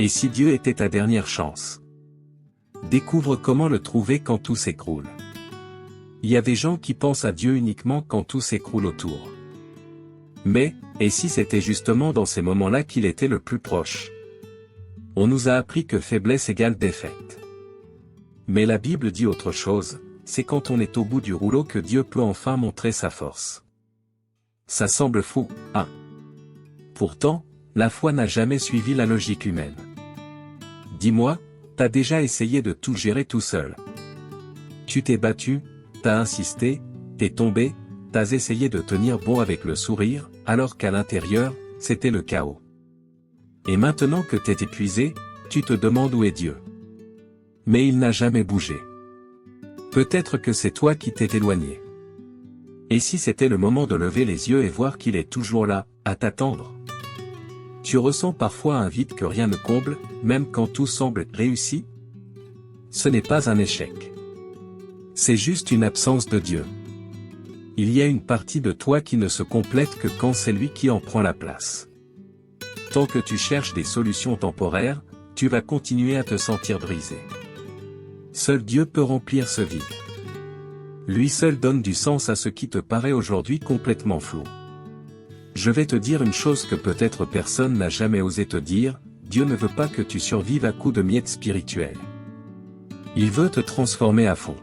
Et si Dieu était ta dernière chance? Découvre comment le trouver quand tout s'écroule. Il y a des gens qui pensent à Dieu uniquement quand tout s'écroule autour. Mais, et si c'était justement dans ces moments-là qu'il était le plus proche? On nous a appris que faiblesse égale défaite. Mais la Bible dit autre chose, c'est quand on est au bout du rouleau que Dieu peut enfin montrer sa force. Ça semble fou, hein? Pourtant, la foi n'a jamais suivi la logique humaine. Dis-moi, t'as déjà essayé de tout gérer tout seul? Tu t'es battu, t'as insisté, t'es tombé, t'as essayé de tenir bon avec le sourire, alors qu'à l'intérieur, c'était le chaos. Et maintenant que t'es épuisé, tu te demandes où est Dieu. Mais il n'a jamais bougé. Peut-être que c'est toi qui t'es éloigné. Et si c'était le moment de lever les yeux et voir qu'il est toujours là, à t'attendre? Tu ressens parfois un vide que rien ne comble, même quand tout semble réussi? Ce n'est pas un échec. C'est juste une absence de Dieu. Il y a une partie de toi qui ne se complète que quand c'est lui qui en prend la place. Tant que tu cherches des solutions temporaires, tu vas continuer à te sentir brisé. Seul Dieu peut remplir ce vide. Lui seul donne du sens à ce qui te paraît aujourd'hui complètement flou. Je vais te dire une chose que peut-être personne n'a jamais osé te dire, Dieu ne veut pas que tu survives à coups de miettes spirituelles. Il veut te transformer à fond.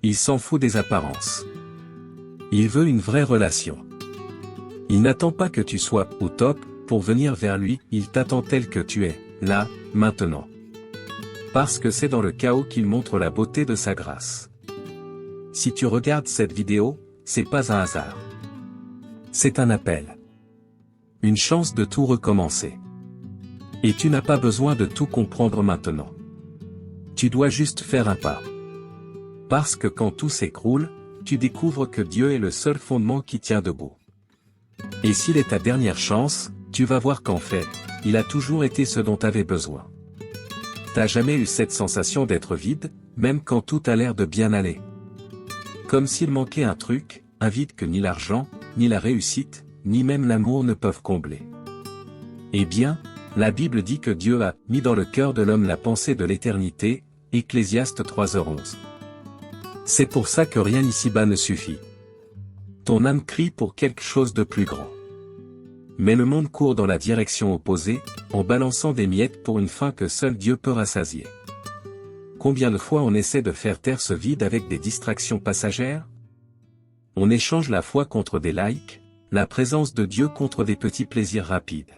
Il s'en fout des apparences. Il veut une vraie relation. Il n'attend pas que tu sois au top pour venir vers lui, il t'attend tel que tu es, là, maintenant. Parce que c'est dans le chaos qu'il montre la beauté de sa grâce. Si tu regardes cette vidéo, c'est pas un hasard. C'est un appel. Une chance de tout recommencer. Et tu n'as pas besoin de tout comprendre maintenant. Tu dois juste faire un pas. Parce que quand tout s'écroule, tu découvres que Dieu est le seul fondement qui tient debout. Et s'il est ta dernière chance, tu vas voir qu'en fait, il a toujours été ce dont tu avais besoin. T'as jamais eu cette sensation d'être vide, même quand tout a l'air de bien aller? Comme s'il manquait un truc, un vide que ni l'argent, ni la réussite, ni même l'amour ne peuvent combler. Eh bien, la Bible dit que Dieu a mis dans le cœur de l'homme la pensée de l'éternité, Ecclésiaste 3h11. C'est pour ça que rien ici-bas ne suffit. Ton âme crie pour quelque chose de plus grand. Mais le monde court dans la direction opposée, en balançant des miettes pour une fin que seul Dieu peut rassasier. Combien de fois on essaie de faire taire ce vide avec des distractions passagères? On échange la foi contre des likes, la présence de Dieu contre des petits plaisirs rapides.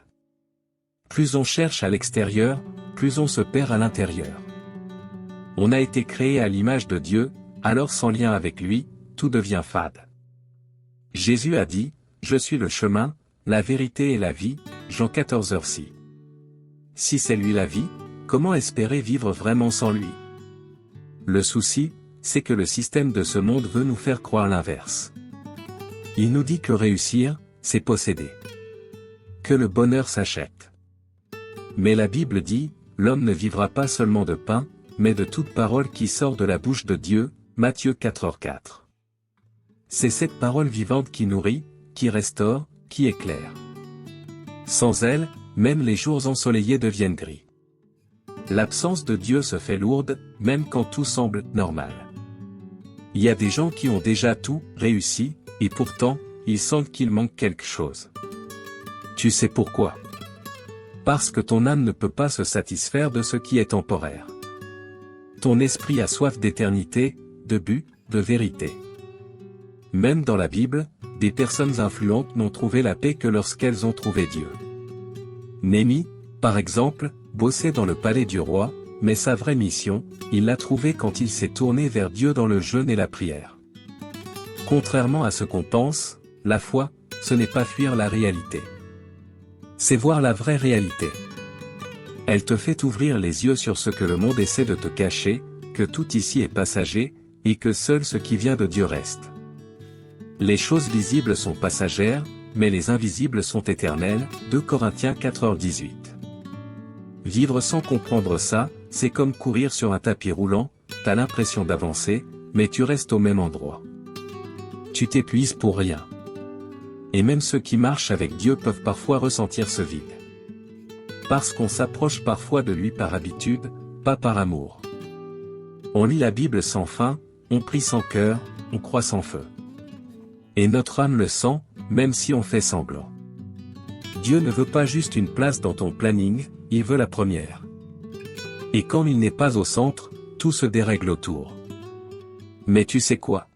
Plus on cherche à l'extérieur, plus on se perd à l'intérieur. On a été créé à l'image de Dieu, alors sans lien avec lui, tout devient fade. Jésus a dit, « Je suis le chemin, la vérité et la vie », Jean 14h6. Si c'est lui la vie, comment espérer vivre vraiment sans lui? Le souci, c'est que le système de ce monde veut nous faire croire l'inverse. Il nous dit que réussir, c'est posséder. Que le bonheur s'achète. Mais la Bible dit, l'homme ne vivra pas seulement de pain, mais de toute parole qui sort de la bouche de Dieu, Matthieu 4h4. C'est cette parole vivante qui nourrit, qui restaure, qui éclaire. Sans elle, même les jours ensoleillés deviennent gris. L'absence de Dieu se fait lourde, même quand tout semble normal. Il y a des gens qui ont déjà tout réussi, et pourtant, ils sentent qu'il manque quelque chose. Tu sais pourquoi? Parce que ton âme ne peut pas se satisfaire de ce qui est temporaire. Ton esprit a soif d'éternité, de but, de vérité. Même dans la Bible, des personnes influentes n'ont trouvé la paix que lorsqu'elles ont trouvé Dieu. Néhémie, par exemple, bossait dans le palais du roi, mais sa vraie mission, il l'a trouvée quand il s'est tourné vers Dieu dans le jeûne et la prière. Contrairement à ce qu'on pense, la foi, ce n'est pas fuir la réalité. C'est voir la vraie réalité. Elle te fait ouvrir les yeux sur ce que le monde essaie de te cacher, que tout ici est passager, et que seul ce qui vient de Dieu reste. Les choses visibles sont passagères, mais les invisibles sont éternelles, 2 Corinthiens 4h18. Vivre sans comprendre ça, c'est comme courir sur un tapis roulant, t'as l'impression d'avancer, mais tu restes au même endroit. Tu t'épuises pour rien. Et même ceux qui marchent avec Dieu peuvent parfois ressentir ce vide. parce qu'on s'approche parfois de lui par habitude, pas par amour. On lit la Bible sans fin, on prie sans cœur, on croit sans feu. Et notre âme le sent, même si on fait semblant. Dieu ne veut pas juste une place dans ton planning, il veut la première. Et quand il n'est pas au centre, tout se dérègle autour. Mais tu sais quoi?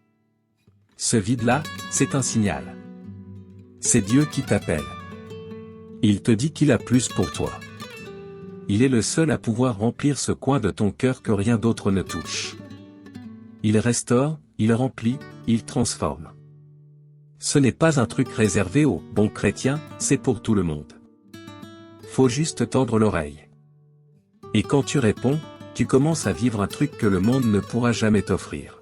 Ce vide-là, c'est un signal. C'est Dieu qui t'appelle. Il te dit qu'il a plus pour toi. Il est le seul à pouvoir remplir ce coin de ton cœur que rien d'autre ne touche. Il restaure, il remplit, il transforme. Ce n'est pas un truc réservé aux bons chrétiens, c'est pour tout le monde. Faut juste tendre l'oreille. Et quand tu réponds, tu commences à vivre un truc que le monde ne pourra jamais t'offrir.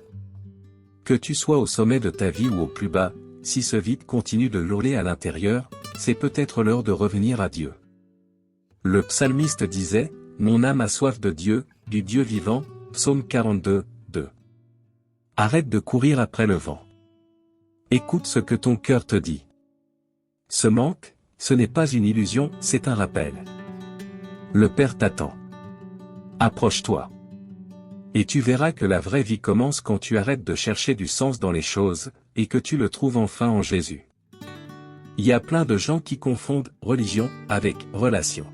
Que tu sois au sommet de ta vie ou au plus bas, si ce vide continue de hurler à l'intérieur, c'est peut-être l'heure de revenir à Dieu. Le psalmiste disait, « Mon âme a soif de Dieu, du Dieu vivant » Psaume 42, 2. Arrête de courir après le vent. Écoute ce que ton cœur te dit. Ce manque, ce n'est pas une illusion, c'est un rappel. Le Père t'attend. Approche-toi. Et tu verras que la vraie vie commence quand tu arrêtes de chercher du sens dans les choses, et que tu le trouves enfin en Jésus. Il y a plein de gens qui confondent religion avec relation.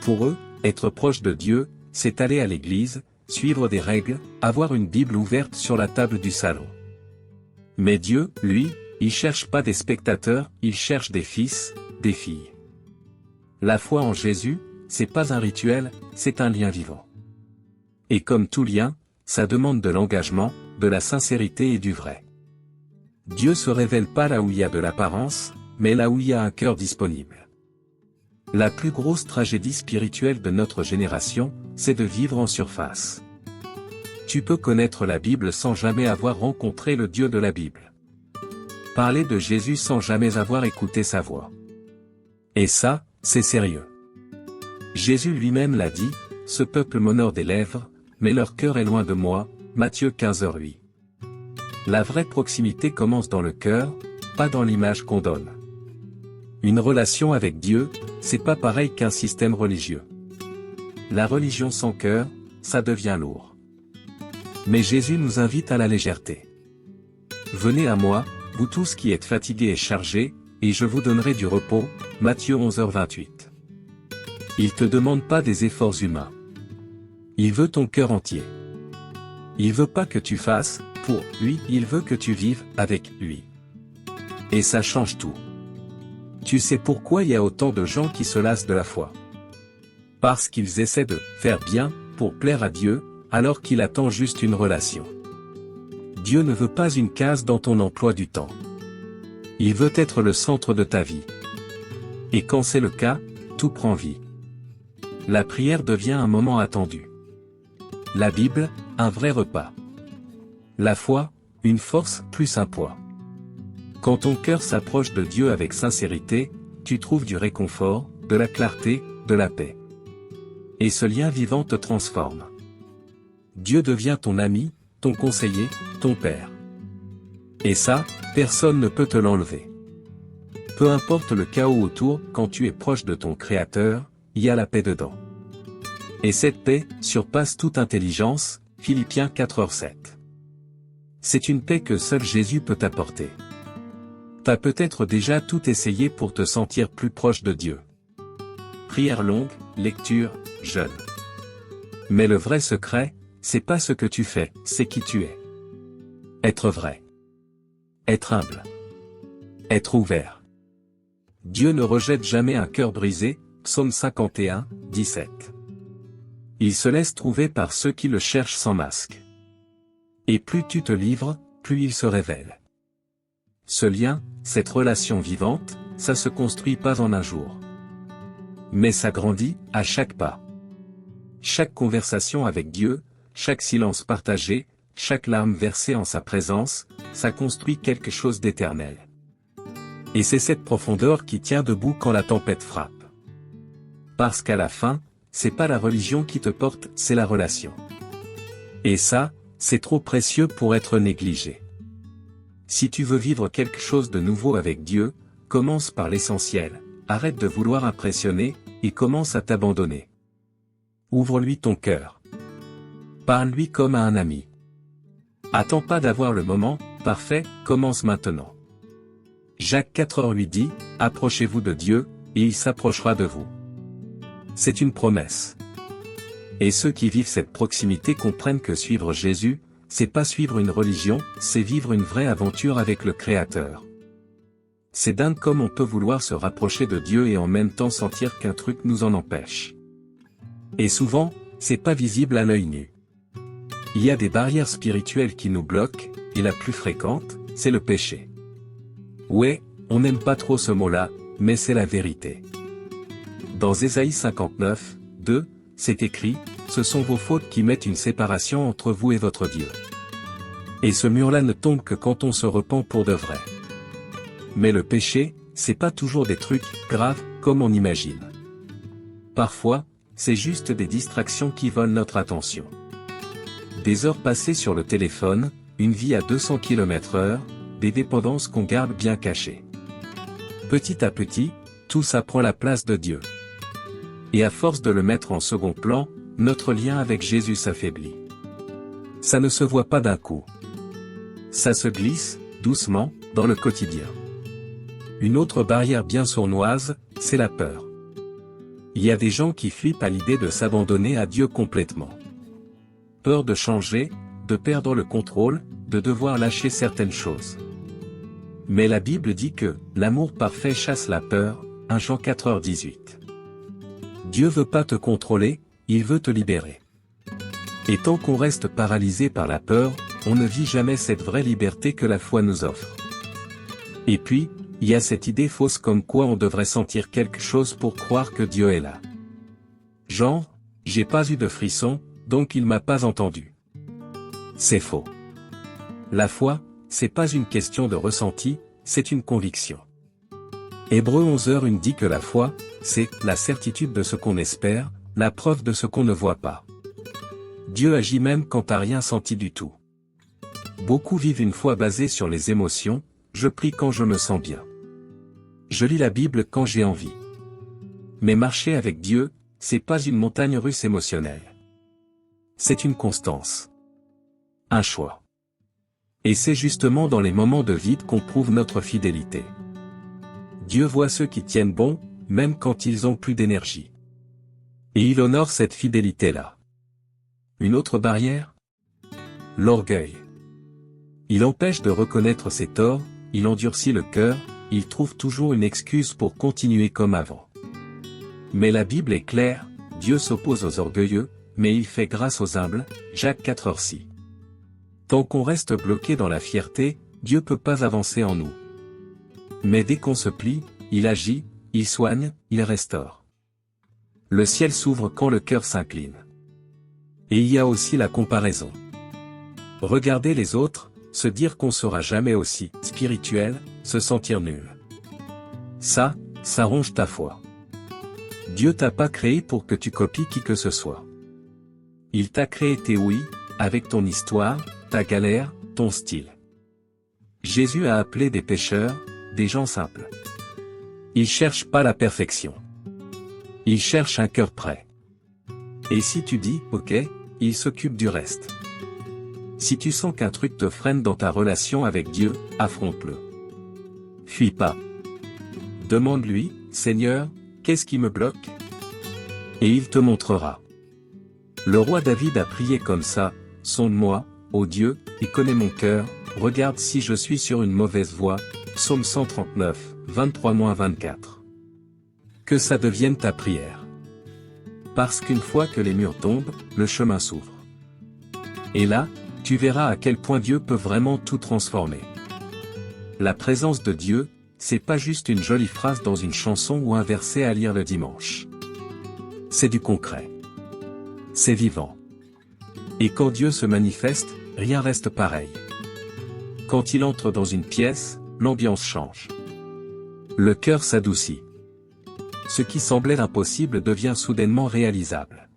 Pour eux, être proche de Dieu, c'est aller à l'église, suivre des règles, avoir une Bible ouverte sur la table du salon. Mais Dieu, lui, il cherche pas des spectateurs, il cherche des fils, des filles. La foi en Jésus, c'est pas un rituel, c'est un lien vivant. Et comme tout lien, ça demande de l'engagement, de la sincérité et du vrai. Dieu se révèle pas là où il y a de l'apparence, mais là où il y a un cœur disponible. La plus grosse tragédie spirituelle de notre génération, c'est de vivre en surface. Tu peux connaître la Bible sans jamais avoir rencontré le Dieu de la Bible. Parler de Jésus sans jamais avoir écouté sa voix. Et ça, c'est sérieux. Jésus lui-même l'a dit, « Ce peuple m'honore des lèvres, mais leur cœur est loin de moi » Matthieu 15h8. La vraie proximité commence dans le cœur, pas dans l'image qu'on donne. Une relation avec Dieu, c'est pas pareil qu'un système religieux. La religion sans cœur, ça devient lourd. Mais Jésus nous invite à la légèreté. Venez à moi, vous tous qui êtes fatigués et chargés, et je vous donnerai du repos, Matthieu 11h28. Il te demande pas des efforts humains. Il veut ton cœur entier. Il veut pas que tu fasses, pour lui, il veut que tu vives, avec lui. Et ça change tout. Tu sais pourquoi il y a autant de gens qui se lassent de la foi? Parce qu'ils essaient de faire bien, pour plaire à Dieu, alors qu'il attend juste une relation. Dieu ne veut pas une case dans ton emploi du temps. Il veut être le centre de ta vie. Et quand c'est le cas, tout prend vie. La prière devient un moment attendu. La Bible, un vrai repas. La foi, une force plus un poids. Quand ton cœur s'approche de Dieu avec sincérité, tu trouves du réconfort, de la clarté, de la paix. Et ce lien vivant te transforme. Dieu devient ton ami, ton conseiller, ton père. Et ça, personne ne peut te l'enlever. Peu importe le chaos autour, quand tu es proche de ton Créateur, il y a la paix dedans. Et cette paix surpasse toute intelligence, Philippiens 4h7. C'est une paix que seul Jésus peut t'apporter. T'as peut-être déjà tout essayé pour te sentir plus proche de Dieu. Prière longue, lecture, jeûne. Mais le vrai secret, c'est pas ce que tu fais, c'est qui tu es. Être vrai. Être humble. Être ouvert. Dieu ne rejette jamais un cœur brisé, Psaume 51, 17. Il se laisse trouver par ceux qui le cherchent sans masque. Et plus tu te livres, plus il se révèle. Ce lien, cette relation vivante, ça se construit pas en un jour. Mais ça grandit, à chaque pas. Chaque conversation avec Dieu, chaque silence partagé, chaque larme versée en sa présence, ça construit quelque chose d'éternel. Et c'est cette profondeur qui tient debout quand la tempête frappe. Parce qu'à la fin, c'est pas la religion qui te porte, c'est la relation. Et ça, c'est trop précieux pour être négligé. Si tu veux vivre quelque chose de nouveau avec Dieu, commence par l'essentiel, arrête de vouloir impressionner, il commence à t'abandonner. Ouvre-lui ton cœur. Parle-lui comme à un ami. Attends pas d'avoir le moment parfait, commence maintenant. Jacques 4h lui dit, approchez-vous de Dieu, et il s'approchera de vous. C'est une promesse. Et ceux qui vivent cette proximité comprennent que suivre Jésus, c'est pas suivre une religion, c'est vivre une vraie aventure avec le Créateur. C'est dingue comme on peut vouloir se rapprocher de Dieu et en même temps sentir qu'un truc nous en empêche. Et souvent, c'est pas visible à l'œil nu. Il y a des barrières spirituelles qui nous bloquent, et la plus fréquente, c'est le péché. Ouais, on n'aime pas trop ce mot-là, mais c'est la vérité. Dans Ésaïe 59, 2, c'est écrit, ce sont vos fautes qui mettent une séparation entre vous et votre Dieu. Et ce mur-là ne tombe que quand on se repent pour de vrai. Mais le péché, c'est pas toujours des trucs graves, comme on imagine. Parfois, c'est juste des distractions qui volent notre attention. Des heures passées sur le téléphone, une vie à 200 km/h, des dépendances qu'on garde bien cachées. Petit à petit, tout ça prend la place de Dieu. Et à force de le mettre en second plan, notre lien avec Jésus s'affaiblit. Ça ne se voit pas d'un coup. Ça se glisse, doucement, dans le quotidien. Une autre barrière bien sournoise, c'est la peur. Il y a des gens qui flippent à l'idée de s'abandonner à Dieu complètement. Peur de changer, de perdre le contrôle, de devoir lâcher certaines choses. Mais la Bible dit que l'amour parfait chasse la peur, 1 Jean 4h18. Dieu veut pas te contrôler, il veut te libérer. Et tant qu'on reste paralysé par la peur, on ne vit jamais cette vraie liberté que la foi nous offre. Et puis, il y a cette idée fausse comme quoi on devrait sentir quelque chose pour croire que Dieu est là. Genre, j'ai pas eu de frisson, donc il m'a pas entendu. C'est faux. La foi, c'est pas une question de ressenti, c'est une conviction. Hébreux 11h1 dit que la foi, c'est la certitude de ce qu'on espère, la preuve de ce qu'on ne voit pas. Dieu agit même quand t'as rien senti du tout. Beaucoup vivent une foi basée sur les émotions, je prie quand je me sens bien. Je lis la Bible quand j'ai envie. Mais marcher avec Dieu, c'est pas une montagne russe émotionnelle. C'est une constance. Un choix. Et c'est justement dans les moments de vide qu'on prouve notre fidélité. Dieu voit ceux qui tiennent bon, même quand ils ont plus d'énergie. Et il honore cette fidélité-là. Une autre barrière? L'orgueil. Il empêche de reconnaître ses torts, il endurcit le cœur, il trouve toujours une excuse pour continuer comme avant. Mais la Bible est claire, Dieu s'oppose aux orgueilleux, mais il fait grâce aux humbles, Jacques 4h6. Tant qu'on reste bloqué dans la fierté, Dieu peut pas avancer en nous. Mais dès qu'on se plie, il agit, il soigne, il restaure. Le ciel s'ouvre quand le cœur s'incline. Et il y a aussi la comparaison. Regarder les autres, se dire qu'on sera jamais aussi spirituel, se sentir nul. Ça ronge ta foi. Dieu t'a pas créé pour que tu copies qui que ce soit. Il t'a créé tes oui, avec ton histoire, ta galère, ton style. Jésus a appelé des pécheurs, des gens simples. Il cherche pas la perfection. Il cherche un cœur prêt. Et si tu dis, ok, il s'occupe du reste. Si tu sens qu'un truc te freine dans ta relation avec Dieu, affronte-le. Fuis pas. Demande-lui, Seigneur, qu'est-ce qui me bloque? Et il te montrera. Le roi David a prié comme ça, sonde-moi, ô Dieu, et connais mon cœur, regarde si je suis sur une mauvaise voie, Psaume 139, 23-24. Que ça devienne ta prière. Parce qu'une fois que les murs tombent, le chemin s'ouvre. Et là, tu verras à quel point Dieu peut vraiment tout transformer. La présence de Dieu, c'est pas juste une jolie phrase dans une chanson ou un verset à lire le dimanche. C'est du concret. C'est vivant. Et quand Dieu se manifeste, rien reste pareil. Quand il entre dans une pièce, l'ambiance change. Le cœur s'adoucit. Ce qui semblait impossible devient soudainement réalisable.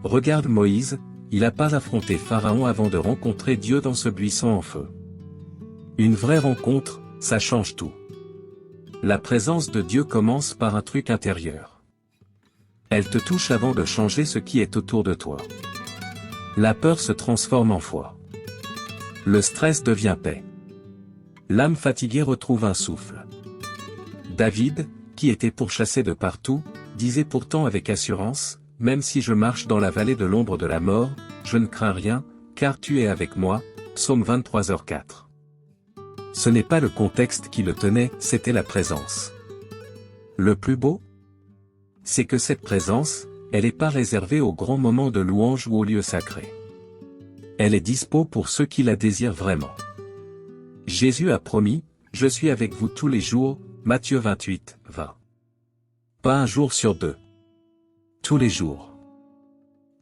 Regarde Moïse, il n'a pas affronté Pharaon avant de rencontrer Dieu dans ce buisson en feu. Une vraie rencontre, ça change tout. La présence de Dieu commence par un truc intérieur. Elle te touche avant de changer ce qui est autour de toi. La peur se transforme en foi. Le stress devient paix. L'âme fatiguée retrouve un souffle. David, qui était pourchassé de partout, disait pourtant avec assurance, « Même si je marche dans la vallée de l'ombre de la mort, je ne crains rien, car tu es avec moi. » Psaume 23h4. Ce n'est pas le contexte qui le tenait, c'était la présence. Le plus beau, c'est que cette présence, elle n'est pas réservée aux grands moments de louange ou aux lieux sacrés. Elle est dispo pour ceux qui la désirent vraiment. Jésus a promis, « Je suis avec vous tous les jours », Matthieu 28, 20. Pas un jour sur deux. Tous les jours.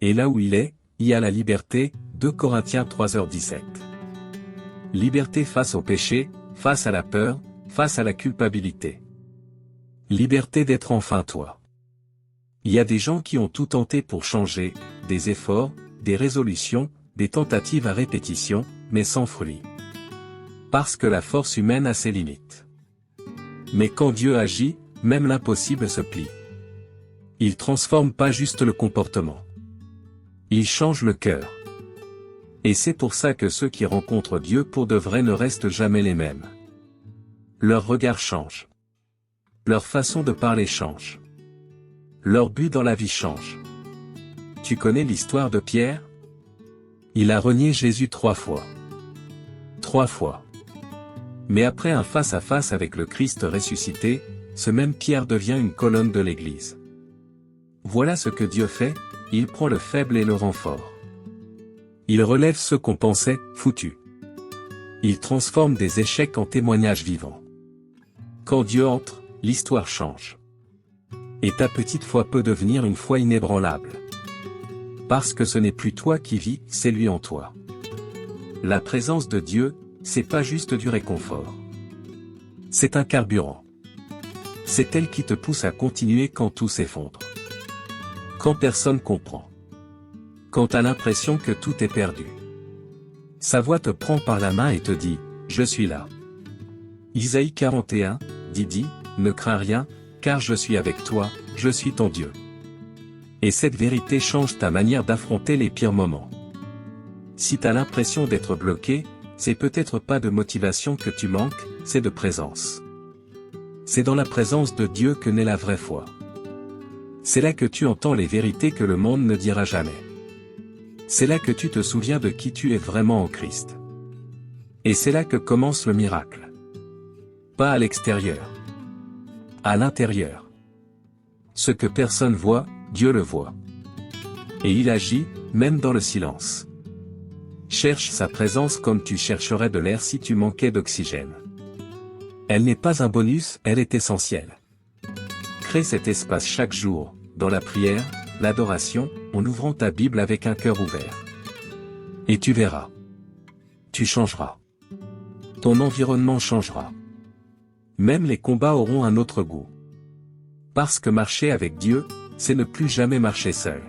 Et là où il est, il y a la liberté, 2 Corinthiens 3h17. Liberté face au péché, face à la peur, face à la culpabilité. Liberté d'être enfin toi. Il y a des gens qui ont tout tenté pour changer, des efforts, des résolutions, des tentatives à répétition, mais sans fruit. Parce que la force humaine a ses limites. Mais quand Dieu agit, même l'impossible se plie. Il transforme pas juste le comportement. Il change le cœur. Et c'est pour ça que ceux qui rencontrent Dieu pour de vrai ne restent jamais les mêmes. Leur regard change. Leur façon de parler change. Leur but dans la vie change. Tu connais l'histoire de Pierre? Il a renié Jésus 3 fois. 3 fois. Mais après un face-à-face avec le Christ ressuscité, ce même Pierre devient une colonne de l'Église. Voilà ce que Dieu fait, il prend le faible et le rend fort. Il relève ceux qu'on pensait foutus. Il transforme des échecs en témoignages vivants. Quand Dieu entre, l'histoire change. Et ta petite foi peut devenir une foi inébranlable. Parce que ce n'est plus toi qui vis, c'est lui en toi. La présence de Dieu, c'est pas juste du réconfort. C'est un carburant. C'est elle qui te pousse à continuer quand tout s'effondre. Quand personne comprend. Quand t'as l'impression que tout est perdu. Sa voix te prend par la main et te dit, « Je suis là. » Isaïe 41, dit, « Ne crains rien, car je suis avec toi, je suis ton Dieu. » Et cette vérité change ta manière d'affronter les pires moments. Si t'as l'impression d'être bloqué, c'est peut-être pas de motivation que tu manques, c'est de présence. C'est dans la présence de Dieu que naît la vraie foi. C'est là que tu entends les vérités que le monde ne dira jamais. C'est là que tu te souviens de qui tu es vraiment en Christ. Et c'est là que commence le miracle. Pas à l'extérieur. À l'intérieur. Ce que personne voit, Dieu le voit. Et il agit, même dans le silence. Cherche sa présence comme tu chercherais de l'air si tu manquais d'oxygène. Elle n'est pas un bonus, elle est essentielle. Crée cet espace chaque jour, dans la prière, l'adoration, en ouvrant ta Bible avec un cœur ouvert. Et tu verras. Tu changeras. Ton environnement changera. Même les combats auront un autre goût. Parce que marcher avec Dieu, c'est ne plus jamais marcher seul.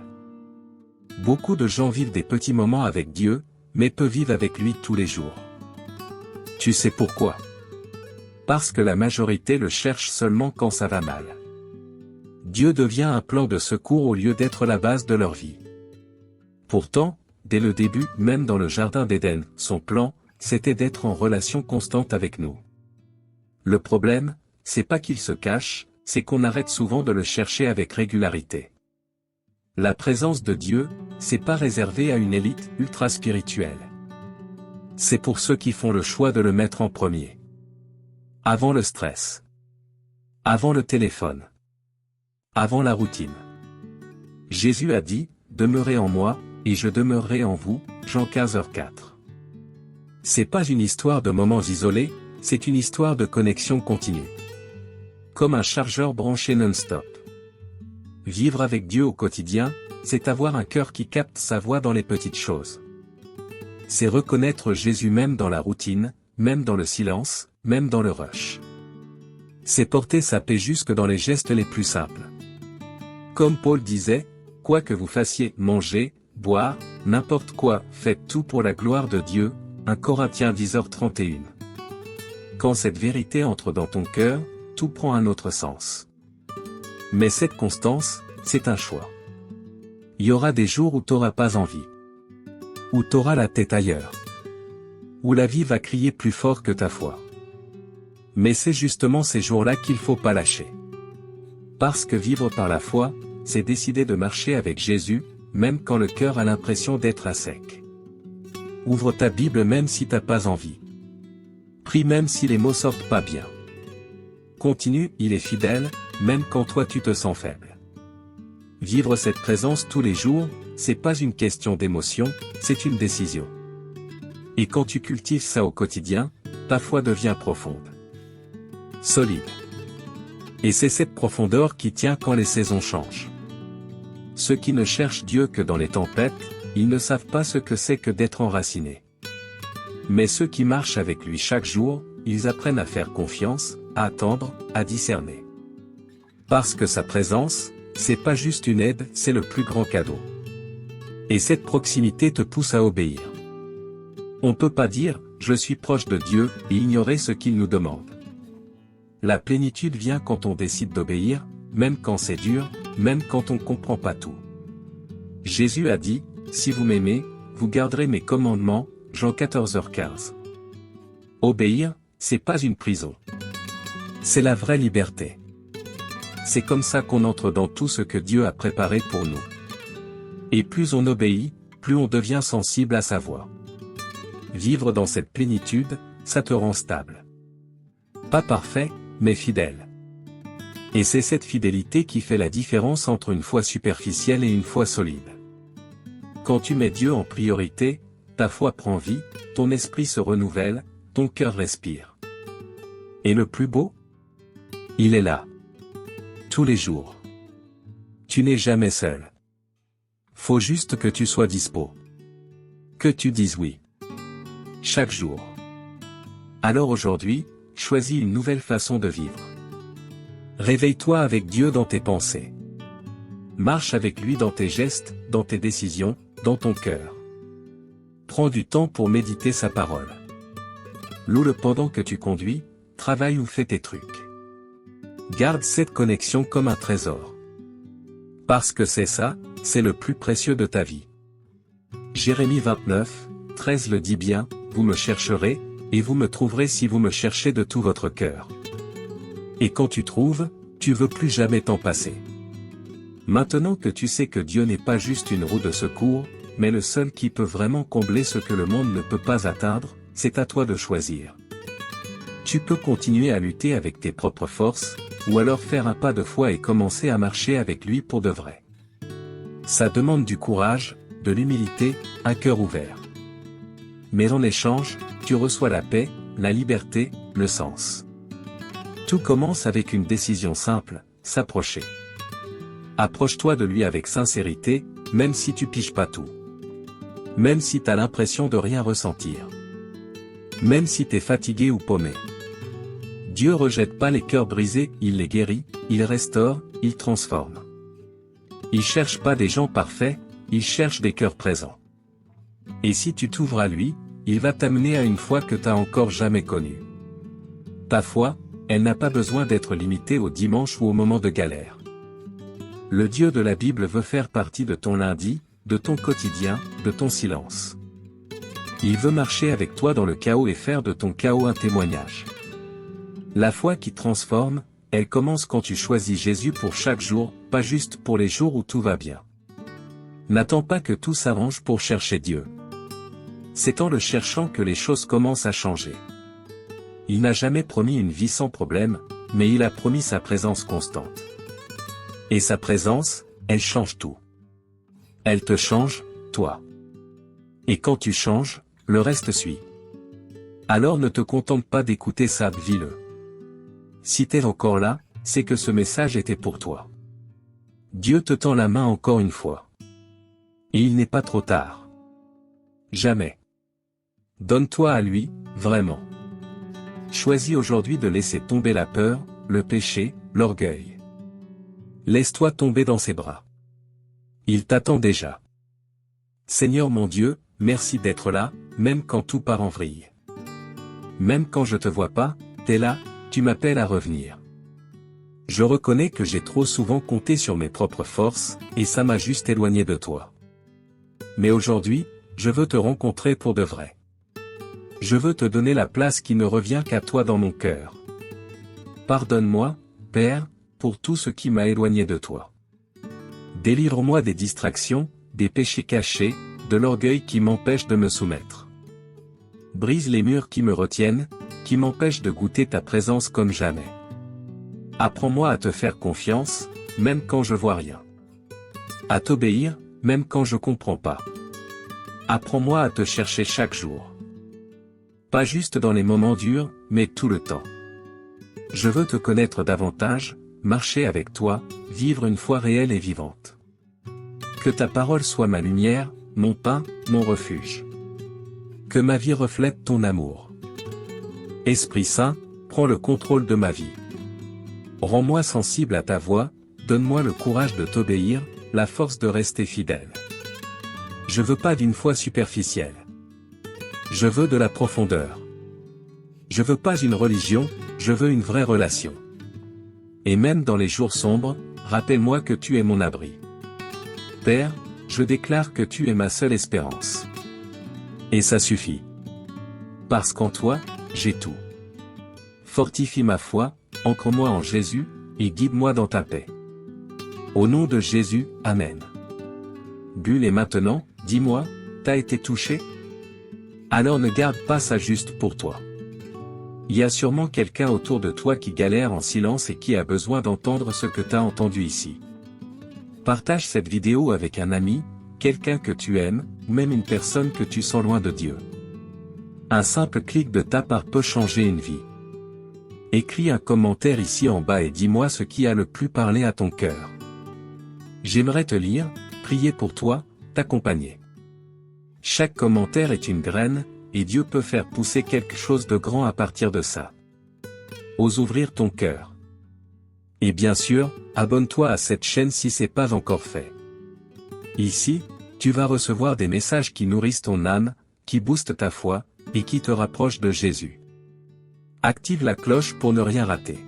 Beaucoup de gens vivent des petits moments avec Dieu, mais peu vivent avec lui tous les jours. Tu sais pourquoi? Parce que la majorité le cherche seulement quand ça va mal. Dieu devient un plan de secours au lieu d'être la base de leur vie. Pourtant, dès le début, même dans le jardin d'Éden, son plan, c'était d'être en relation constante avec nous. Le problème, c'est pas qu'il se cache, c'est qu'on arrête souvent de le chercher avec régularité. La présence de Dieu, c'est pas réservé à une élite ultra-spirituelle. C'est pour ceux qui font le choix de le mettre en premier. Avant le stress. Avant le téléphone. Avant la routine. Jésus a dit, « Demeurez en moi, et je demeurerai en vous » Jean 15h4. C'est pas une histoire de moments isolés, c'est une histoire de connexion continue. Comme un chargeur branché non-stop. Vivre avec Dieu au quotidien, c'est avoir un cœur qui capte sa voix dans les petites choses. C'est reconnaître Jésus même dans la routine, même dans le silence, même dans le rush. C'est porter sa paix jusque dans les gestes les plus simples. Comme Paul disait, « Quoi que vous fassiez, manger, boire, n'importe quoi, faites tout pour la gloire de Dieu » 1 Corinthiens 10h31. Quand cette vérité entre dans ton cœur, tout prend un autre sens. Mais cette constance, c'est un choix. Il y aura des jours où t'auras pas envie. Où t'auras la tête ailleurs. Où la vie va crier plus fort que ta foi. Mais c'est justement ces jours-là qu'il faut pas lâcher. Parce que vivre par la foi, c'est décider de marcher avec Jésus, même quand le cœur a l'impression d'être à sec. Ouvre ta Bible même si t'as pas envie. Prie même si les mots sortent pas bien. Continue, il est fidèle, même quand toi tu te sens faible. Vivre cette présence tous les jours, c'est pas une question d'émotion, c'est une décision. Et quand tu cultives ça au quotidien, ta foi devient profonde. Solide. Et c'est cette profondeur qui tient quand les saisons changent. Ceux qui ne cherchent Dieu que dans les tempêtes, ils ne savent pas ce que c'est que d'être enracinés. Mais ceux qui marchent avec lui chaque jour, ils apprennent à faire confiance, à attendre, à discerner. Parce que sa présence, c'est pas juste une aide, c'est le plus grand cadeau. Et cette proximité te pousse à obéir. On peut pas dire, je suis proche de Dieu, et ignorer ce qu'il nous demande. La plénitude vient quand on décide d'obéir, même quand c'est dur, même quand on comprend pas tout. Jésus a dit, si vous m'aimez, vous garderez mes commandements, Jean 14h15. Obéir, c'est pas une prison. C'est la vraie liberté. C'est comme ça qu'on entre dans tout ce que Dieu a préparé pour nous. Et plus on obéit, plus on devient sensible à sa voix. Vivre dans cette plénitude, ça te rend stable. Pas parfait, mais fidèle. Et c'est cette fidélité qui fait la différence entre une foi superficielle et une foi solide. Quand tu mets Dieu en priorité, ta foi prend vie, ton esprit se renouvelle, ton cœur respire. Et le plus beau? Il est là. Tous les jours. Tu n'es jamais seul. Faut juste que tu sois dispo. Que tu dises oui. Chaque jour. Alors aujourd'hui, choisis une nouvelle façon de vivre. Réveille-toi avec Dieu dans tes pensées. Marche avec lui dans tes gestes, dans tes décisions, dans ton cœur. Prends du temps pour méditer sa parole. Loue-le pendant que tu conduis, travailles ou fais tes trucs. Garde cette connexion comme un trésor. Parce que c'est ça, c'est le plus précieux de ta vie. Jérémie 29:13 le dit bien, vous me chercherez, et vous me trouverez si vous me cherchez de tout votre cœur. Et quand tu trouves, tu veux plus jamais t'en passer. Maintenant que tu sais que Dieu n'est pas juste une roue de secours, mais le seul qui peut vraiment combler ce que le monde ne peut pas atteindre, c'est à toi de choisir. Tu peux continuer à lutter avec tes propres forces, ou alors faire un pas de foi et commencer à marcher avec lui pour de vrai. Ça demande du courage, de l'humilité, un cœur ouvert. Mais en échange, tu reçois la paix, la liberté, le sens. Tout commence avec une décision simple, s'approcher. Approche-toi de lui avec sincérité, même si tu piges pas tout. Même si t'as l'impression de rien ressentir. Même si t'es fatigué ou paumé. Dieu rejette pas les cœurs brisés, il les guérit, il restaure, il transforme. Il cherche pas des gens parfaits, il cherche des cœurs présents. Et si tu t'ouvres à lui, il va t'amener à une foi que t'as encore jamais connue. Ta foi, elle n'a pas besoin d'être limitée au dimanche ou au moment de galère. Le Dieu de la Bible veut faire partie de ton lundi, de ton quotidien, de ton silence. Il veut marcher avec toi dans le chaos et faire de ton chaos un témoignage. La foi qui transforme, elle commence quand tu choisis Jésus pour chaque jour, pas juste pour les jours où tout va bien. N'attends pas que tout s'arrange pour chercher Dieu. C'est en le cherchant que les choses commencent à changer. Il n'a jamais promis une vie sans problème, mais il a promis sa présence constante. Et sa présence, elle change tout. Elle te change, toi. Et quand tu changes, le reste suit. Alors ne te contente pas d'écouter ça, vis-le. Si t'es encore là, c'est que ce message était pour toi. Dieu te tend la main encore une fois. Et il n'est pas trop tard. Jamais. Donne-toi à lui, vraiment. Choisis aujourd'hui de laisser tomber la peur, le péché, l'orgueil. Laisse-toi tomber dans ses bras. Il t'attend déjà. Seigneur mon Dieu, merci d'être là, même quand tout part en vrille. Même quand je te vois pas, t'es là, tu m'appelles à revenir. Je reconnais que j'ai trop souvent compté sur mes propres forces, et ça m'a juste éloigné de toi. Mais aujourd'hui, je veux te rencontrer pour de vrai. Je veux te donner la place qui ne revient qu'à toi dans mon cœur. Pardonne-moi, Père, pour tout ce qui m'a éloigné de toi. Délivre-moi des distractions, des péchés cachés, de l'orgueil qui m'empêche de me soumettre. Brise les murs qui me retiennent, qui m'empêchent de goûter ta présence comme jamais. Apprends-moi à te faire confiance, même quand je vois rien. À t'obéir, même quand je comprends pas. Apprends-moi à te chercher chaque jour. Pas juste dans les moments durs, mais tout le temps. Je veux te connaître davantage, marcher avec toi, vivre une foi réelle et vivante. Que ta parole soit ma lumière, mon pain, mon refuge. Que ma vie reflète ton amour. Esprit Saint, prends le contrôle de ma vie. Rends-moi sensible à ta voix, donne-moi le courage de t'obéir, la force de rester fidèle. Je veux pas d'une foi superficielle. Je veux de la profondeur. Je veux pas une religion, je veux une vraie relation. Et même dans les jours sombres, rappelle-moi que tu es mon abri. Père, je déclare que tu es ma seule espérance. Et ça suffit. Parce qu'en toi, j'ai tout. Fortifie ma foi, ancre-moi en Jésus, et guide-moi dans ta paix. Au nom de Jésus, Amen. Bulle et maintenant, dis-moi, t'as été touché? Alors ne garde pas ça juste pour toi. Il y a sûrement quelqu'un autour de toi qui galère en silence et qui a besoin d'entendre ce que t'as entendu ici. Partage cette vidéo avec un ami, quelqu'un que tu aimes, ou même une personne que tu sens loin de Dieu. Un simple clic de ta part peut changer une vie. Écris un commentaire ici en bas et dis-moi ce qui a le plus parlé à ton cœur. J'aimerais te lire, prier pour toi, t'accompagner. Chaque commentaire est une graine, et Dieu peut faire pousser quelque chose de grand à partir de ça. Ose ouvrir ton cœur. Et bien sûr, abonne-toi à cette chaîne si c'est pas encore fait. Ici, tu vas recevoir des messages qui nourrissent ton âme, qui boostent ta foi, et qui te rapprochent de Jésus. Active la cloche pour ne rien rater.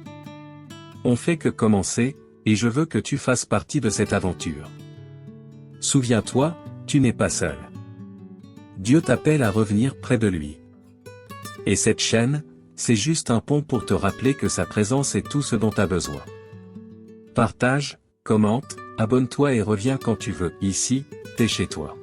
On fait que commencer, et je veux que tu fasses partie de cette aventure. Souviens-toi, tu n'es pas seul. Dieu t'appelle à revenir près de lui. Et cette chaîne, c'est juste un pont pour te rappeler que sa présence est tout ce dont tu as besoin. Partage, commente, abonne-toi et reviens quand tu veux. Ici, t'es chez toi.